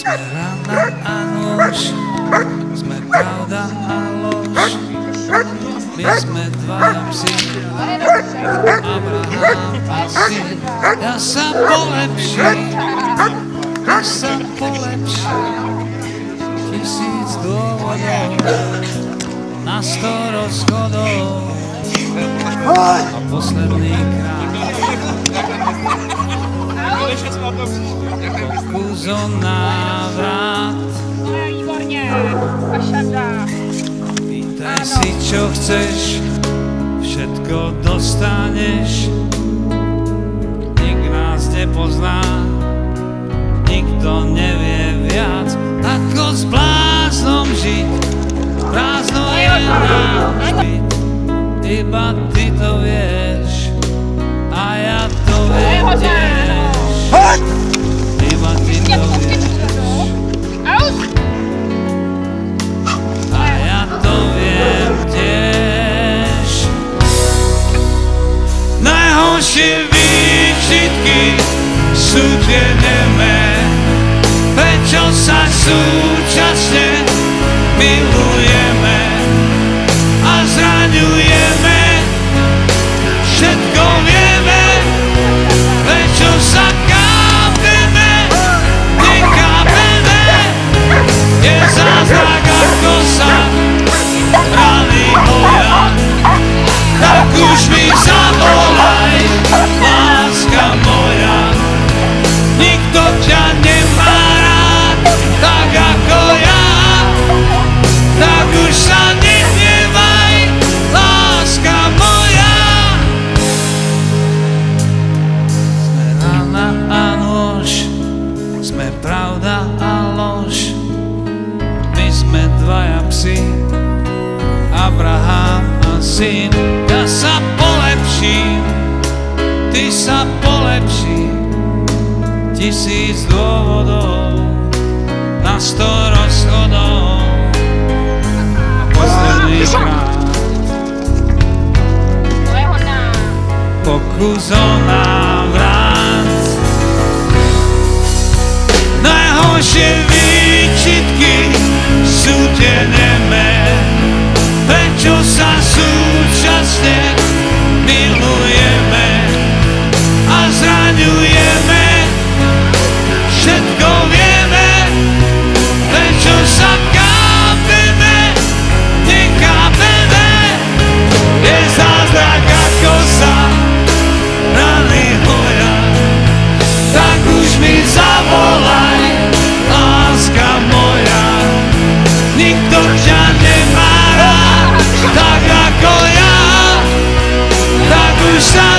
Sme rána a nož, sme pravda a lož. My sme dvaja psi, Abraham a syn. Ja sa polepší, ty sa polepší. 1000 dôvodov, na 100 rozchodov. A posledný krát pokus o návrat. Pýtaj si, čo chceš, všetko dostaneš. Nik nás nepozná, nikto nevie viac, ako s bláznom žiť. Prázdno je náš byt, iba ty to vieš a ja to viem tiež. Iba ty to vieš a ja to viem tiež. Najhoršie výčitky sú tie nemé, prečo sa súčasne milujeme a zraňujeme. Všetko vieme, prečo sa kápeme, nekápeme. Je zázrak, ako sa rany hoja, tak už mi zavolaj, láska moja. Nikto ťa nemá rád, tak ako ja, tak už sa nehnevaj, láska moja. Sme rána a nôž, sme pravda a lož. My sme dvaja psi, Abraham a syn. Ja sa polepším, ty sa polepší. 1000 dôvodov, na 100 rozchodov. Posledný krát pokus o návrat. Najhoršie výčitky sú tie nemé, prečo sa súčasne milujeme a zraňujeme. Všetko vieme, prečo sa kápeme, nekápeme. Je zázrak, ako sa rany hoja, tak už mi zavolaj, láska moja. Nikto ťa nemá rád, tak ako ja, tak už sa